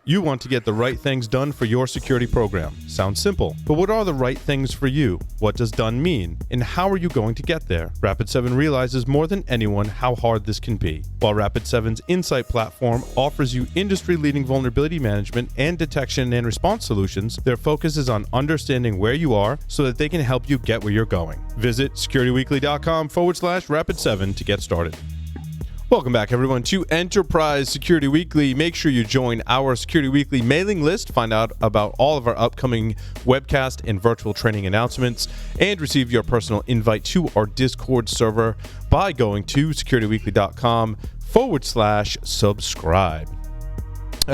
You want to get the right things done for your security program. Sounds simple, but what are the right things for you? What does done mean? And how are you going to get there? Rapid7 realizes more than anyone how hard this can be. While Rapid7's Insight platform offers you industry-leading vulnerability management and detection and response solutions, their focus is on understanding where you are so that they can help you get where you're going. Visit securityweekly.com/Rapid7 to get started. Welcome back, everyone, to Enterprise Security Weekly. Make sure you join our Security Weekly mailing list, find out about all of our upcoming webcast and virtual training announcements, and receive your personal invite to our Discord server by going to securityweekly.com/subscribe.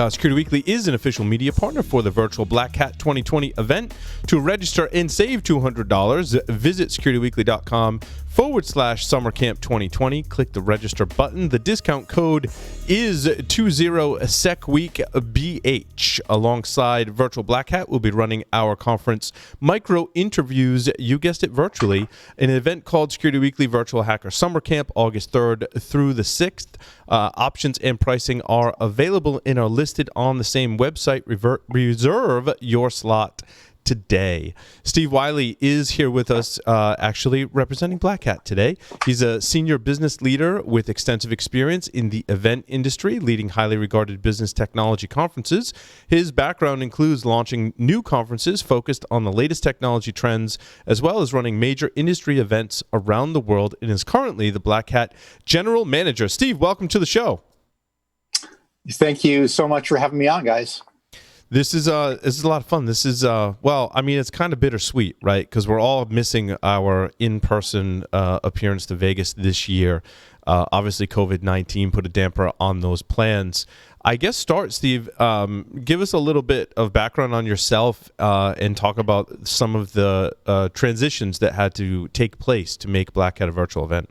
Security Weekly is an official media partner for the virtual Blackhat 2020 event. To register and save $200, visit securityweekly.com/summercamp 2020. Click the register button. The discount code is 20SecWeekBH. Alongside Virtual Blackhat, we'll be running our conference micro interviews, you guessed it, virtually, an event called Security Weekly Virtual Hacker Summer Camp, August 3rd through the 6th. Options and pricing are available and are listed on the same website. Reserve your slot today. Steve Wylie is here with us, actually representing Blackhat today. He's a senior business leader with extensive experience in the event industry, leading highly regarded business technology conferences. His background includes launching new conferences focused on the latest technology trends, as well as running major industry events around the world, and is currently the Blackhat General Manager. Steve, welcome to the show. Thank you so much for having me on, guys. This is a lot of fun. This is well, I mean, it's kind of bittersweet, right? Because we're all missing our in-person appearance to Vegas this year. Obviously, COVID-19 put a damper on those plans. I guess Steve, give us a little bit of background on yourself and talk about some of the transitions that had to take place to make Blackhat a virtual event.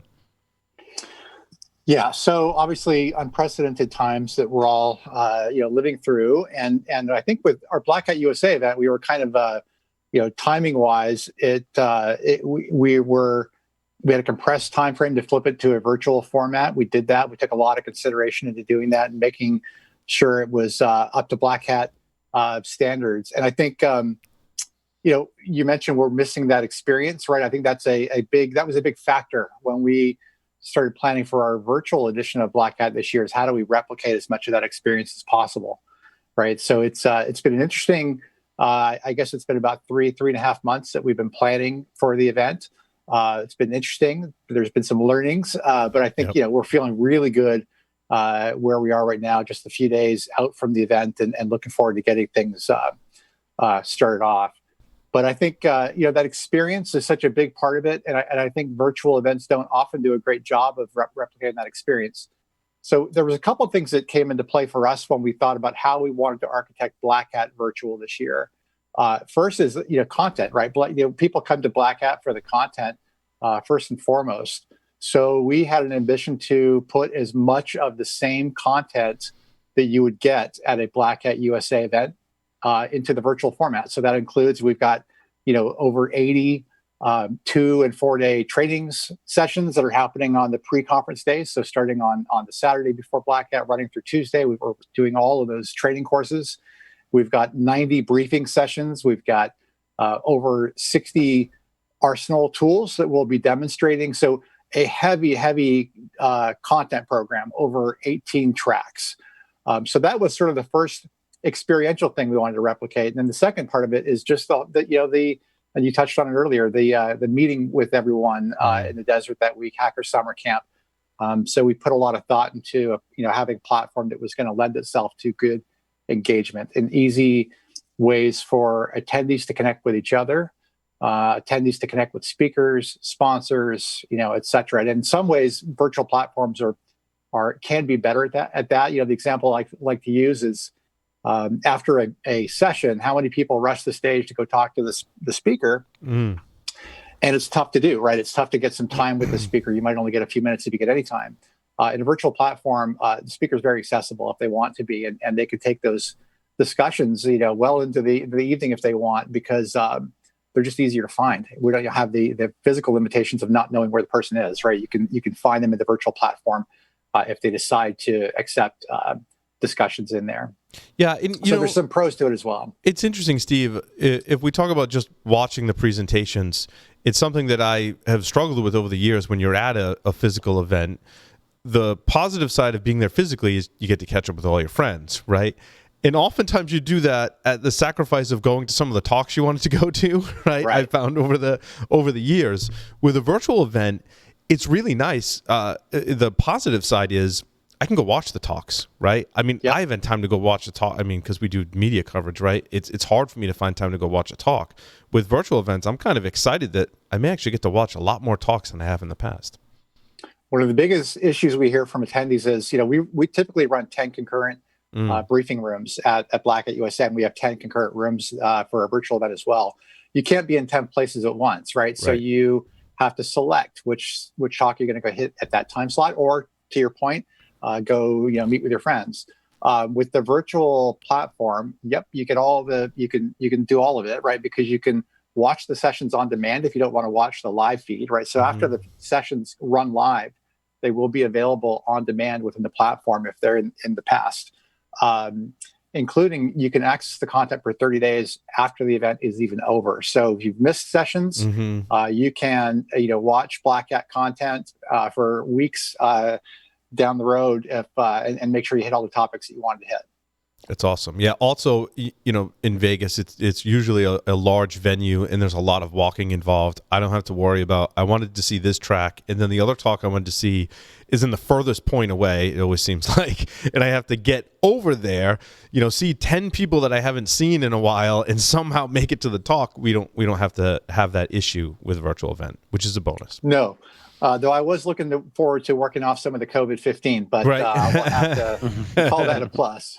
Yeah, so obviously unprecedented times that we're all living through, and I think with our Blackhat USA event, we were kind of timing wise, we had a compressed time frame to flip it to a virtual format. We did that. We took a lot of consideration into doing that and making sure it was up to Blackhat standards. And I think you mentioned we're missing that experience, right? I think that was a big factor when we started planning for our virtual edition of Blackhat this year. Is how do we replicate as much of that experience as possible, right? So it's been an interesting. I guess it's been about three and a half months that we've been planning for the event. It's been interesting. There's been some learnings, but I think we're feeling really good where we are right now. Just a few days out from the event, and looking forward to getting things started off. But I think that experience is such a big part of it, and I think virtual events don't often do a great job of replicating that experience. So there was a couple of things that came into play for us when we thought about how we wanted to architect Blackhat virtual this year. First is content, right? People come to Blackhat for the content first and foremost. So we had an ambition to put as much of the same content that you would get at a Blackhat USA event into the virtual format. So that includes, we've got, over 80 2 and 4 day trainings sessions that are happening on the pre-conference days. So starting on the Saturday before Blackhat, running through Tuesday, we're doing all of those training courses. We've got 90 briefing sessions. We've got over 60 Arsenal tools that we'll be demonstrating. So a heavy content program, over 18 tracks. So that was sort of the first experiential thing we wanted to replicate. And then the second part of it is just and you touched on it earlier, the meeting with everyone in the desert that week, Hacker Summer Camp. So we put a lot of thought into having a platform that was going to lend itself to good engagement and easy ways for attendees to connect with each other, attendees to connect with speakers, sponsors, et cetera. And in some ways, virtual platforms can be better at that. The example I like to use is after a session, how many people rush the stage to go talk to the speaker? And it's tough to do, right? It's tough to get some time with the speaker. You might only get a few minutes if you get any time. In a virtual platform, the speaker is very accessible if they want to be, and they could take those discussions, well into the evening if they want, because they're just easier to find. We don't have the physical limitations of not knowing where the person is, right? You can find them in the virtual platform if they decide to accept discussions in there. Yeah, and so there's some pros to it as well. It's interesting, Steve. If we talk about just watching the presentations, it's something that I have struggled with over the years. When you're at a physical event, the positive side of being there physically is you get to catch up with all your friends, right? And oftentimes you do that at the sacrifice of going to some of the talks you wanted to go to, right? I found over the years. With a virtual event, it's really nice. The positive side is I can go watch the talks, right? I mean, I haven't time to go watch the talk. I mean, because we do media coverage, right? It's hard for me to find time to go watch a talk. With virtual events, I'm kind of excited that I may actually get to watch a lot more talks than I have in the past. One of the biggest issues we hear from attendees is, we typically run 10 concurrent briefing rooms at Blackhat USA, and we have 10 concurrent rooms for a virtual event as well. You can't be in 10 places at once, right? So you have to select which talk you're going to go hit at that time slot, or to your point, go meet with your friends. With the virtual platform, you can do all of it, right? Because you can watch the sessions on demand if you don't want to watch the live feed, right? So after the sessions run live, they will be available on demand within the platform if they're in the past. Including you can access the content for 30 days after the event is even over. So if you've missed sessions, you can watch Blackhat content for weeks down the road and make sure you hit all the topics that you wanted to hit. That's awesome. Yeah. Also, in Vegas, it's usually a large venue and there's a lot of walking involved. I don't have to worry about, I wanted to see this track, and then the other talk I wanted to see is in the furthest point away, it always seems like, and I have to get over there, see 10 people that I haven't seen in a while and somehow make it to the talk. We don't have to have that issue with a virtual event, which is a bonus. No. Though I was looking forward to working off some of the COVID-15, but we'll have to call that a plus.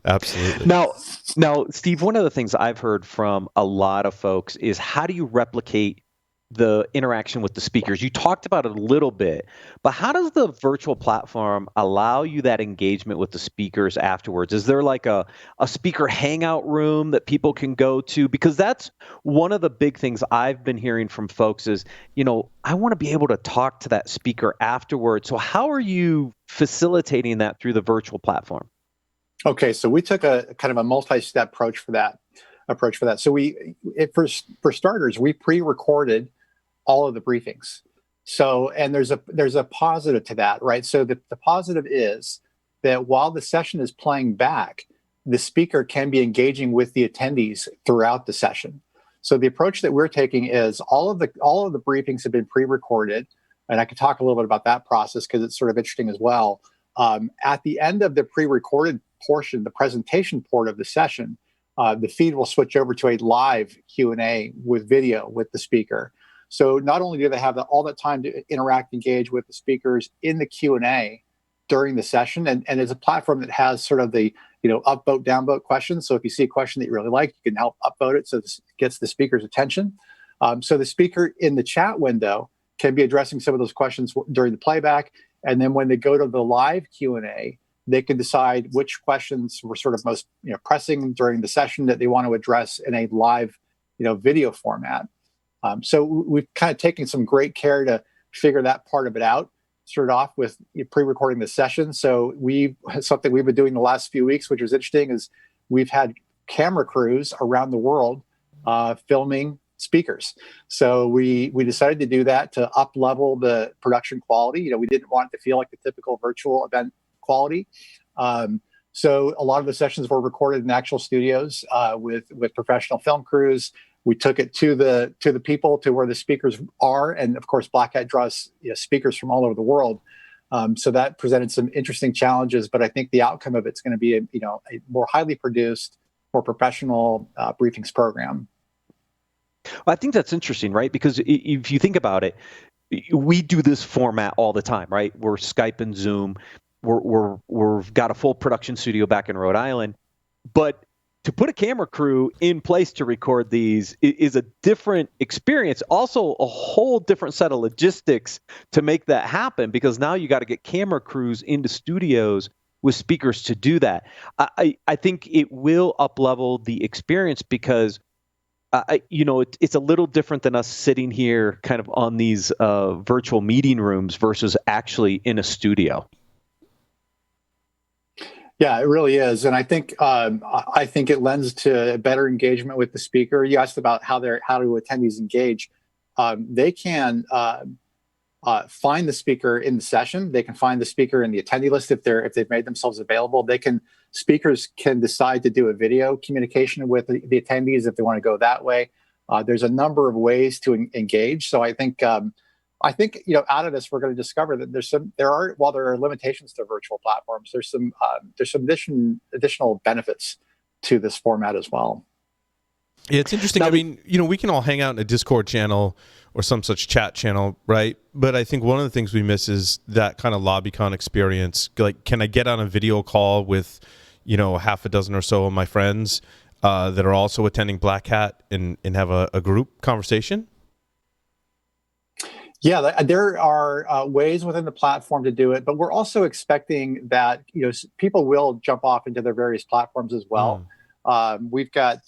Absolutely. Now, Steve, one of the things I've heard from a lot of folks is how do you replicate the interaction with the speakers? You talked about it a little bit, but how does the virtual platform allow you that engagement with the speakers afterwards? Is there like a speaker hangout room that people can go to? Because that's one of the big things I've been hearing from folks is, I want to be able to talk to that speaker afterwards. So how are you facilitating that through the virtual platform? Okay, so we took a kind of a multi-step approach for that. So for starters, we pre-recorded all of the briefings. So, and there's a positive to that, right? So the positive is that while the session is playing back, the speaker can be engaging with the attendees throughout the session. So the approach that we're taking is all of the briefings have been pre-recorded, and I can talk a little bit about that process because it's sort of interesting as well. At the end of the pre-recorded portion, the presentation part of the session, the feed will switch over to a live Q&A with video with the speaker. So not only do they have all that time to interact, engage with the speakers in the Q&A during the session, and it's a platform that has sort of the upvote, downvote questions. So if you see a question that you really like, you can help upvote it so it gets the speaker's attention. So the speaker in the chat window can be addressing some of those questions during the playback, and then when they go to the live Q&A, they can decide which questions were sort of most pressing during the session that they want to address in a live video format. So we've kind of taken some great care to figure that part of it out. Started off with pre-recording the session. So something we've been doing the last few weeks, which was interesting, is we've had camera crews around the world filming speakers. So we decided to do that to up-level the production quality. We didn't want it to feel like the typical virtual event quality. So a lot of the sessions were recorded in actual studios with professional film crews. We took it to the people, to where the speakers are, and of course, Blackhat draws speakers from all over the world. So that presented some interesting challenges, but I think the outcome of it's going to be a more highly produced, more professional briefings program. Well, I think that's interesting, right? Because if you think about it, we do this format all the time, right? We're Skype and Zoom. We've got a full production studio back in Rhode Island, but to put a camera crew in place to record these is a different experience. Also, a whole different set of logistics to make that happen, because now you got to get camera crews into studios with speakers to do that. I think it will up-level the experience because, it's a little different than us sitting here kind of on these virtual meeting rooms versus actually in a studio. Yeah, it really is, and I think it lends to better engagement with the speaker. You asked about how do attendees engage. They can find the speaker in the session. They can find the speaker in the attendee list if they've made themselves available. Speakers can decide to do a video communication with the attendees if they want to go that way. There's a number of ways to engage. So I think out of this we're going to discover that while there are limitations to virtual platforms, there's some additional benefits to this format as well. Yeah, it's interesting. Now, I mean, we can all hang out in a Discord channel or some such chat channel, right? But I think one of the things we miss is that kind of LobbyCon experience. Like, can I get on a video call with, half a dozen or so of my friends that are also attending Blackhat and have a group conversation? Yeah, there are ways within the platform to do it, but we're also expecting that people will jump off into their various platforms as well. We've got,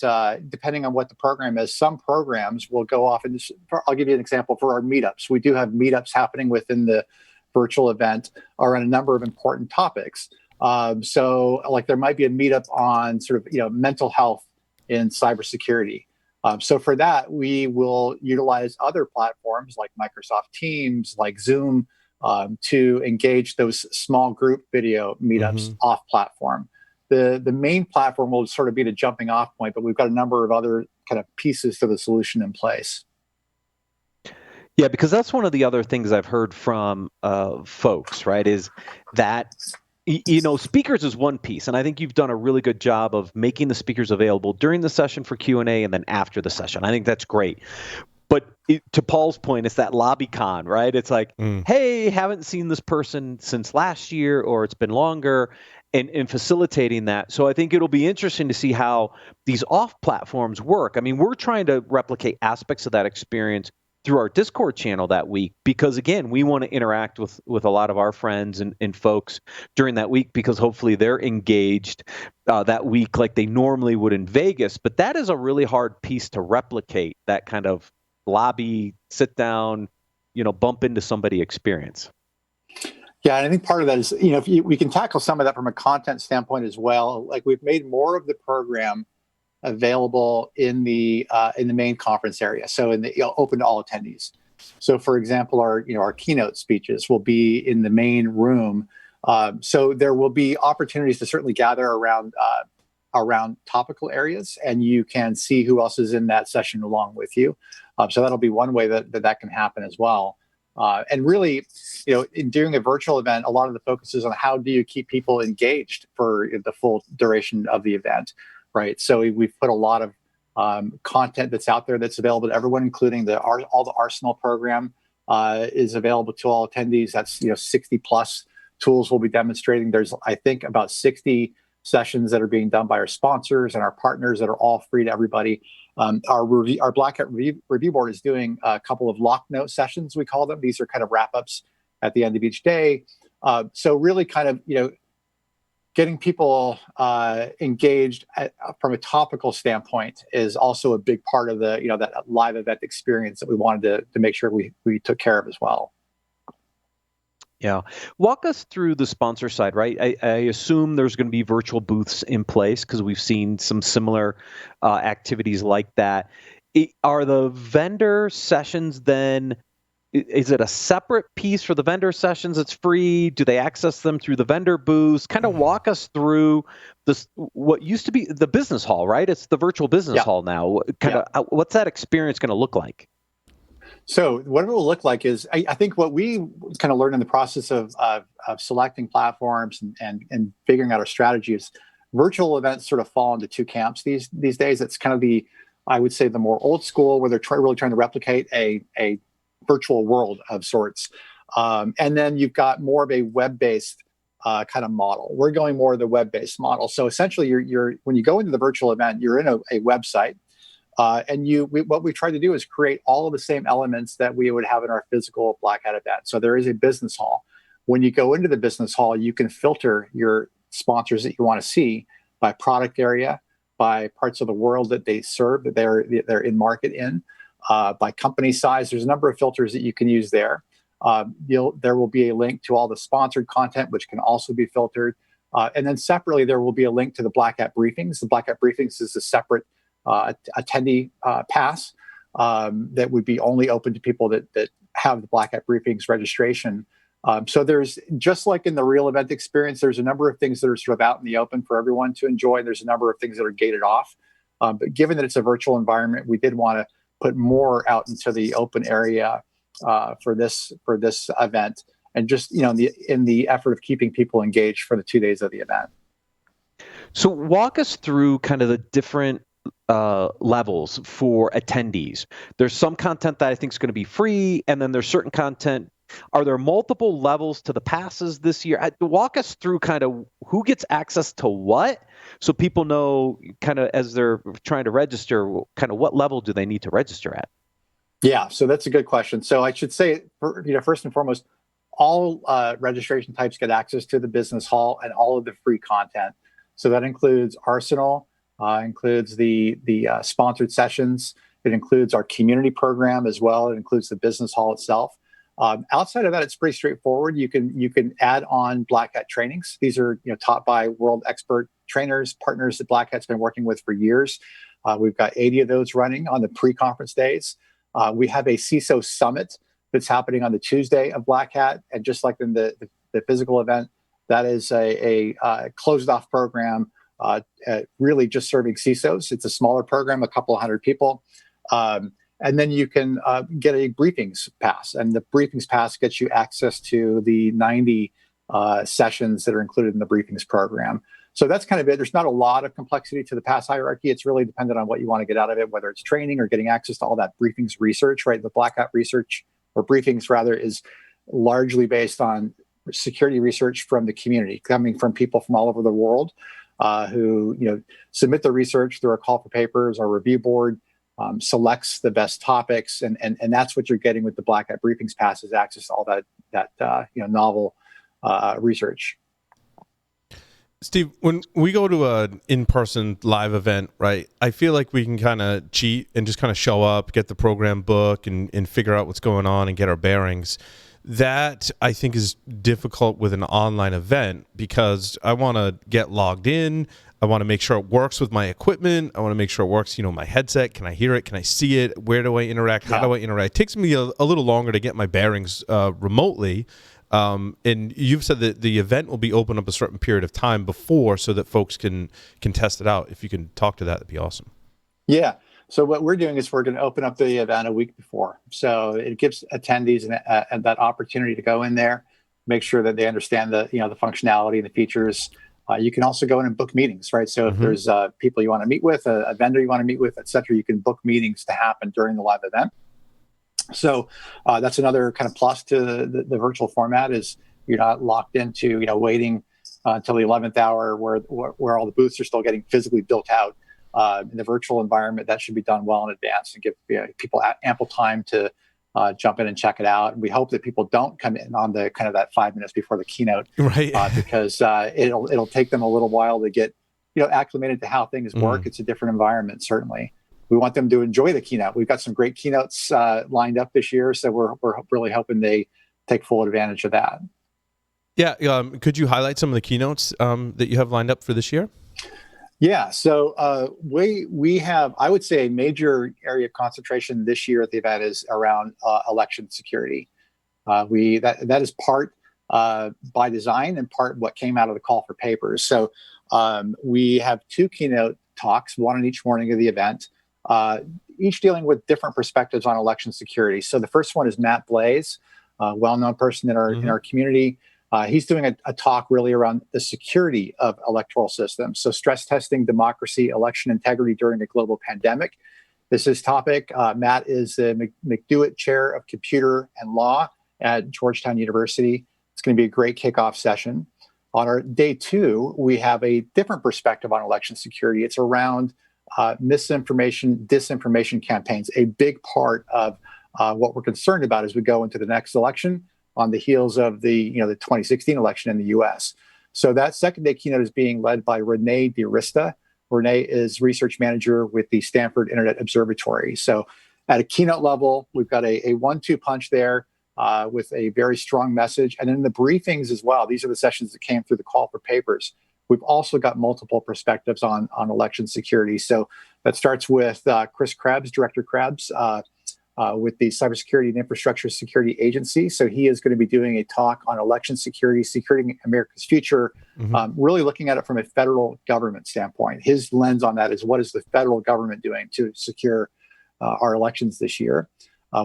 depending on what the program is, some programs will go off. And I'll give you an example for our meetups. We do have meetups happening within the virtual event around a number of important topics. So, like, there might be a meetup on sort of mental health in cybersecurity. So for that, we will utilize other platforms like Microsoft Teams, like Zoom, to engage those small group video meetups off platform. The main platform will sort of be the jumping off point, but we've got a number of other kind of pieces to the solution in place. Yeah, because that's one of the other things I've heard from folks, right, is that speakers is one piece, and I think you've done a really good job of making the speakers available during the session for Q&A and then after the session. I think that's great. But to Paul's point, it's that LobbyCon, right? It's like, hey, haven't seen this person since last year, or it's been longer, and facilitating that. So I think it'll be interesting to see how these off platforms work. I mean, we're trying to replicate aspects of that experience through our Discord channel that week, because again, we want to interact with a lot of our friends and folks during that week, because hopefully they're engaged that week like they normally would in Vegas. But that is a really hard piece to replicate, that kind of lobby, sit down, bump into somebody experience. Yeah, and I think part of that is, we can tackle some of that from a content standpoint as well. Like, we've made more of the program available in the main conference area, so in the open to all attendees. So, for example, our keynote speeches will be in the main room. So there will be opportunities to certainly gather around topical areas, and you can see who else is in that session along with you. So that'll be one way that can happen as well. And really, in doing a virtual event, a lot of the focus is on how do you keep people engaged for the full duration of the event. Right, so we've put a lot of content that's out there that's available to everyone, including all the Arsenal program is available to all attendees. That's 60 plus tools we'll be demonstrating. There's, I think, about 60 sessions that are being done by our sponsors and our partners that are all free to everybody. Our Blackhat review board is doing a couple of lock note sessions, we call them. These are kind of wrap ups at the end of each day. So really kind of getting people engaged from a topical standpoint is also a big part of the that live event experience that we wanted to make sure we took care of as well. Yeah. Walk us through the sponsor side, right? I assume there's going to be virtual booths in place, because we've seen some similar activities like that. Are the vendor sessions then, is it a separate piece for the vendor sessions that's free? Do they access them through the vendor booths? Kind of walk us through this, what used to be the business hall, right? It's the virtual business hall now. What's that experience going to look like? So what it will look like is, I think what we kind of learned in the process of selecting platforms and figuring out our strategy is virtual events sort of fall into two camps these days. It's kind of I would say the more old school, where they're really trying to replicate a virtual world of sorts. And then you've got more of a web-based kind of model. We're going more of the web-based model. So essentially, you're when you go into the virtual event, you're in a website. And what we tried to do is create all of the same elements that we would have in our physical Blackhat event. So there is a business hall. When you go into the business hall, you can filter your sponsors that you want to see by product area, by parts of the world that they serve, that they're in market in, by company size. There's a number of filters that you can use there. There will be a link to all the sponsored content, which can also be filtered. And then separately, there will be a link to the Blackhat briefings. The Blackhat briefings is a separate attendee pass that would be only open to people that have the Blackhat briefings registration. So there's, just like in the real event experience, there's a number of things that are sort of out in the open for everyone to enjoy. There's a number of things that are gated off. But given that it's a virtual environment, we did want to put more out into the open area for this event, and just in the effort of keeping people engaged for the 2 days of the event. So walk us through kind of the different levels for attendees. There's some content that I think is going to be free, and then there's certain content. Are there multiple levels to the passes this year? Walk us through kind of who gets access to what, so people know kind of as they're trying to register, kind of what level do they need to register at? Yeah, so that's a good question. So I should say, first and foremost, all registration types get access to the business hall and all of the free content. So that includes Arsenal, includes the sponsored sessions. It includes our community program as well. It includes the business hall itself. Outside of that, it's pretty straightforward. You can add on Blackhat trainings. These are taught by world expert trainers, partners that Blackhat's been working with for years. We've got 80 of those running on the pre-conference days. We have a CISO summit that's happening on the Tuesday of Blackhat, and just like in the physical event, that is a closed off program, really just serving CISOs. It's a smaller program, a couple of hundred people. And then you can get a briefings pass, and the briefings pass gets you access to the 90 sessions that are included in the briefings program. So that's kind of it. There's not a lot of complexity to the pass hierarchy. It's really dependent on what you want to get out of it, whether it's training or getting access to all that briefings research, right? The Blackhat research, or briefings rather, is largely based on security research from the community, coming from people from all over the world who submit their research through our call for papers, our review board. Selects the best topics, and that's what you're getting with the Blackhat briefings pass, is access to all that novel research. Steve, when we go to an in-person live event, right, I feel like we can kind of cheat and just kind of show up, get the program book, and figure out what's going on and get our bearings. That, I think, is difficult with an online event, because I want to get logged in. I want to make sure it works with my equipment. I want to make sure it works, my headset. Can I hear it? Can I see it? Where do I interact? How do I interact? It takes me a little longer to get my bearings remotely. And you've said that the event will be open up a certain period of time before, so that folks can test it out. If you can talk to that, that'd be awesome. Yeah. So what we're doing is we're going to open up the event a week before. So it gives attendees that opportunity to go in there, make sure that they understand the functionality and the features. You can also go in and book meetings, right? So if there's people you want to meet with, a vendor you want to meet with, et cetera, you can book meetings to happen during the live event. So that's another kind of plus to the virtual format, is you're not locked into waiting until the 11th hour where all the booths are still getting physically built out. In the virtual environment, that should be done well in advance and give people ample time to jump in and check it out. And we hope that people don't come in on the kind of that 5 minutes before the keynote, right? Because it'll take them a little while to get acclimated to how things work. It's a different environment, certainly. We want them to enjoy the keynote. We've got some great keynotes lined up this year, so we're really hoping they take full advantage of that. Yeah, could you highlight some of the keynotes that you have lined up for this year? Yeah, so we have, I would say, a major area of concentration this year at the event is around election security. That is part by design and part what came out of the call for papers. So we have 2 keynote talks, one on each morning of the event, each dealing with different perspectives on election security. So the first one is Matt Blaze, a well-known person in our community. He's doing a talk really around the security of electoral systems. So stress testing democracy, election integrity during a global pandemic. This is his topic. Matt is the McDewitt Chair of Computer and Law at Georgetown University. It's going to be a great kickoff session. On our day 2, we have a different perspective on election security. It's around misinformation, disinformation campaigns, a big part of what we're concerned about as we go into the next election, on the heels of the 2016 election in the U.S. So that second day keynote is being led by Renee DiRista. Renee is research manager with the Stanford Internet Observatory. So at a keynote level, we've got a 1-2 punch there with a very strong message. And then the briefings as well. These are the sessions that came through the call for papers. we've also got multiple perspectives on election security. So that starts with Chris Krebs, Director Krebs, with the Cybersecurity and Infrastructure Security Agency. So he is going to be doing a talk on election security, securing America's future, really looking at it from a federal government standpoint. His lens on that is, what is the federal government doing to secure our elections this year?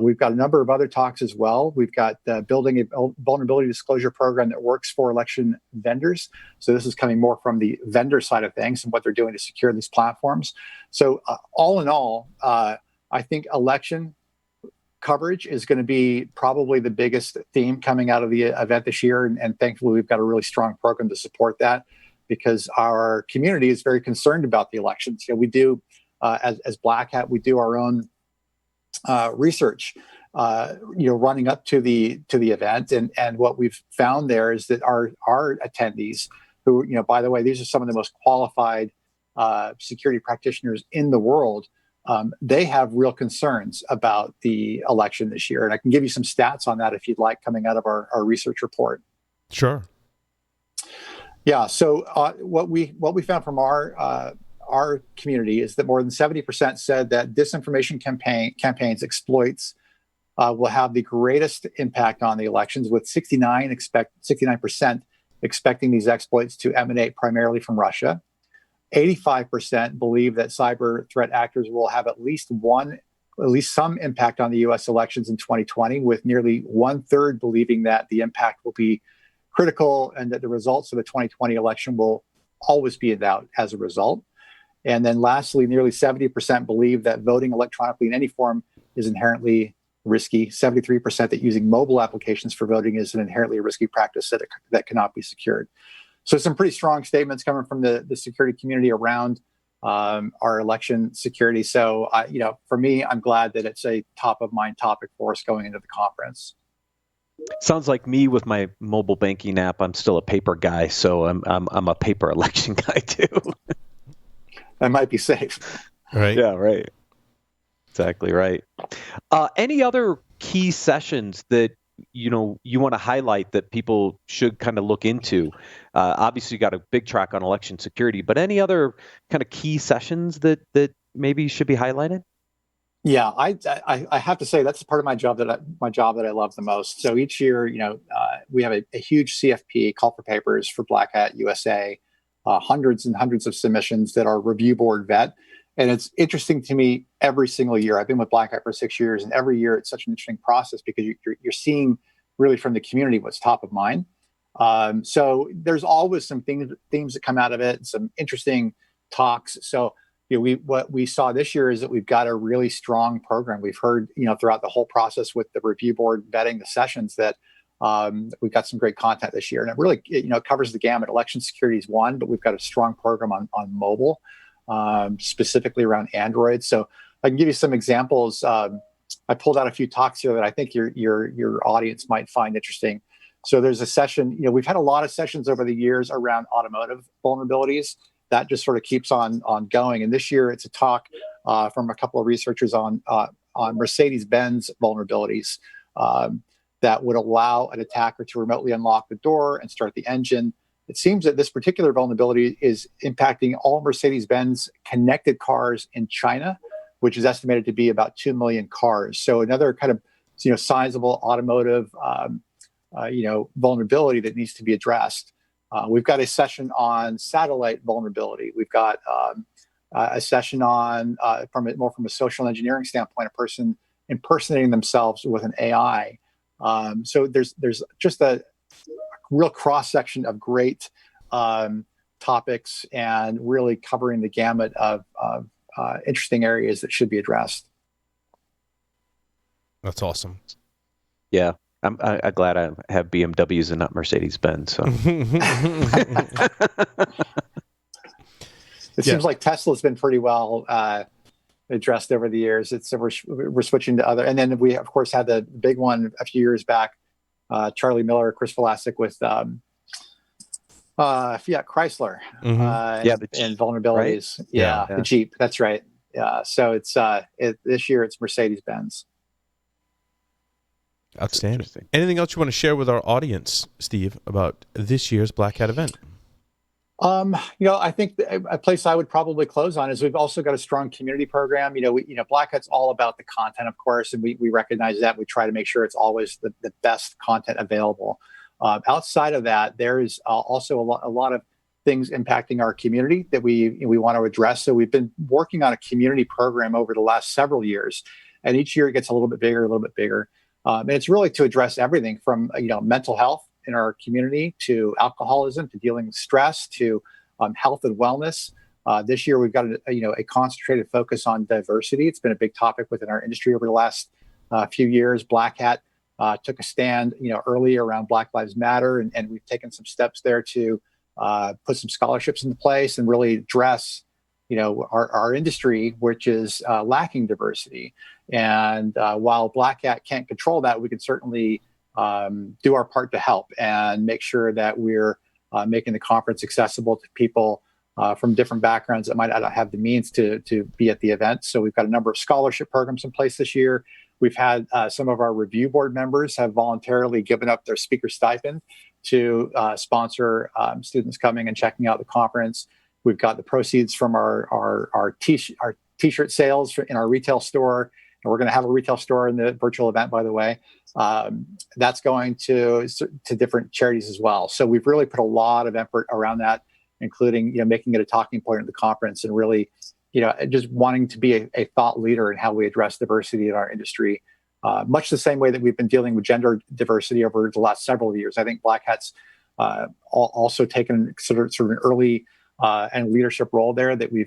We've got a number of other talks as well. We've got building a vulnerability disclosure program that works for election vendors. So this is coming more from the vendor side of things and what they're doing to secure these platforms. So all in all, I think election coverage is going to be probably the biggest theme coming out of the event this year. And thankfully, we've got a really strong program to support that, because our community is very concerned about the elections. We do, as Blackhat, we do our own research, running up to the event, and what we've found there is that our attendees, who, by the way, these are some of the most qualified security practitioners in the world, they have real concerns about the election this year, and I can give you some stats on that if you'd like, coming out of our research report. Sure. Yeah. So what we found from our community is that more than 70% said that disinformation campaigns, exploits, will have the greatest impact on the elections, with 69% expecting these exploits to emanate primarily from Russia. 85% believe that cyber threat actors will have at least some impact on the U.S. elections in 2020, with nearly 1/3 believing that the impact will be critical and that the results of the 2020 election will always be in doubt as a result. And then lastly, nearly 70% believe that voting electronically in any form is inherently risky. 73% that using mobile applications for voting is an inherently risky practice that cannot be secured. So some pretty strong statements coming from the security community around our election security. So, for me, I'm glad that it's a top of mind topic for us going into the conference. Sounds like me with my mobile banking app. I'm still a paper guy, so I'm a paper election guy too. That might be safe. Right. Yeah, right. Exactly right. Any other key sessions that you want to highlight that people should kind of look into? Obviously, you got a big track on election security, but any other kind of key sessions that maybe should be highlighted? Yeah, I have to say that's part of my job that I love the most. So each year, we have a huge CFP, call for papers, for Blackhat USA, hundreds and hundreds of submissions that our review board vet. And it's interesting to me every single year. I've been with Blackhat for 6 years, and every year it's such an interesting process, because you're seeing really from the community what's top of mind. So there's always some themes that come out of it, some interesting talks. So what we saw this year is that we've got a really strong program. We've heard throughout the whole process with the review board vetting the sessions that we've got some great content this year, and it really covers the gamut. Election security is one, but we've got a strong program on mobile, specifically around Android. So I can give you some examples. I pulled out a few talks here that I think your audience might find interesting. So there's a session. We've had a lot of sessions over the years around automotive vulnerabilities. That just sort of keeps on going. And this year, it's a talk from a couple of researchers on Mercedes-Benz vulnerabilities that would allow an attacker to remotely unlock the door and start the engine. It seems that this particular vulnerability is impacting all Mercedes-Benz connected cars in China, which is estimated to be about 2 million cars. So another kind of sizable automotive vulnerability that needs to be addressed. We've got a session on satellite vulnerability. We've got a session on from a social engineering standpoint, a person impersonating themselves with an AI. So there's just a real cross section of great topics, and really covering the gamut of interesting areas that should be addressed. That's awesome. Yeah. I'm glad I have BMWs and not Mercedes-Benz. So. It seems like Tesla's been pretty well addressed over the years. We're switching to other, and then we of course had the big one a few years back. Charlie Miller, Chris Velasic with Fiat Chrysler, and vulnerabilities. Right? Yeah, the Jeep. That's right. Yeah. So it's this year it's Mercedes-Benz. Outstanding. Anything else you want to share with our audience, Steve, about this year's Blackhat event? I think a place I would probably close on is we've also got a strong community program. Blackhat's all about the content, of course, and we recognize that. We try to make sure it's always the best content available. Outside of that, there is also a lot of things impacting our community that we want to address. So we've been working on a community program over the last several years, and each year it gets a little bit bigger, a little bit bigger. And it's really to address everything from mental health in our community to alcoholism, to dealing with stress, to health and wellness. This year, we've got a concentrated focus on diversity. It's been a big topic within our industry over the last few years. Blackhat took a stand, early around Black Lives Matter, and we've taken some steps there to put some scholarships into place and really address, our industry, which is lacking diversity. And while Blackhat can't control that, we can certainly do our part to help and make sure that we're making the conference accessible to people from different backgrounds that might not have the means to be at the event. So we've got a number of scholarship programs in place this year. We've had some of our review board members have voluntarily given up their speaker stipend to sponsor students coming and checking out the conference. We've got the proceeds from our t-shirt sales in our retail store. And we're going to have a retail store in the virtual event, by the way. That's going to different charities as well. So we've really put a lot of effort around that, including making it a talking point at the conference, and really just wanting to be a thought leader in how we address diversity in our industry. Much the same way that we've been dealing with gender diversity over the last several years. I think Blackhat's also taken sort of an early and leadership role there that we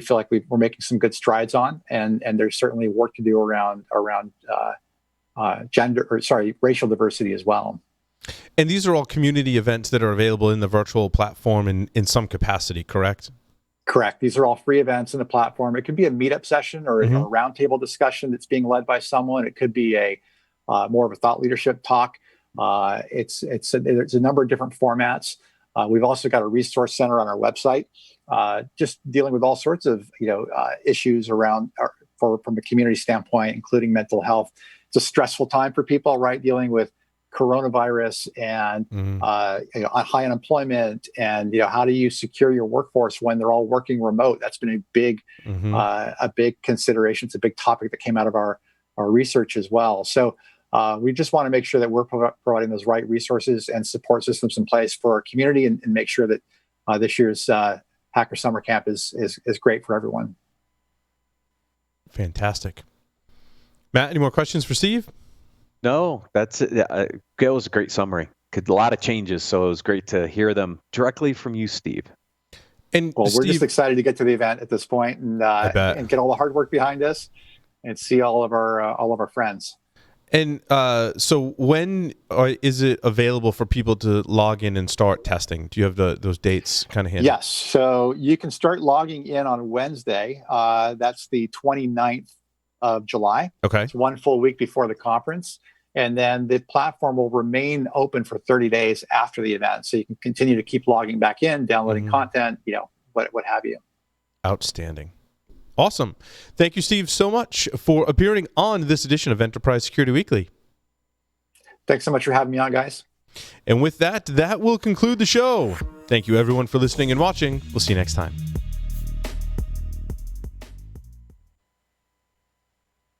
feel like we're making some good strides on, and there's certainly work to do around racial diversity as well. And these are all community events that are available in the virtual platform in some capacity, correct? Correct. These are all free events in the platform. It could be a meetup session or a roundtable discussion that's being led by someone. It could be a more of a thought leadership talk. There's a number of different formats. We've also got a resource center on our website, just dealing with all sorts of issues around from a community standpoint, including mental health. It's a stressful time for people, right? Dealing with coronavirus and high unemployment, and how do you secure your workforce when they're all working remote? That's been a big consideration. It's a big topic that came out of our research as well. So we just want to make sure that we're providing those right resources and support systems in place for our community, and make sure that this year's Hacker Summer Camp is great for everyone. Fantastic. Matt, any more questions for Steve? No, that's it. That was a great summary. A lot of changes, so it was great to hear them directly from you, Steve. And we're Steve, just excited to get to the event at this point and get all the hard work behind us and see all of our friends. And so when is it available for people to log in and start testing? Do you have those dates kind of handy? Yes. So you can start logging in on Wednesday. That's the 29th of July. Okay. It's one full week before the conference. And then the platform will remain open for 30 days after the event. So you can continue to keep logging back in, downloading content, what have you. Outstanding. Awesome. Thank you, Steve, so much for appearing on this edition of Enterprise Security Weekly. Thanks so much for having me on, guys. And with that will conclude the show. Thank you, everyone, for listening and watching. We'll see you next time.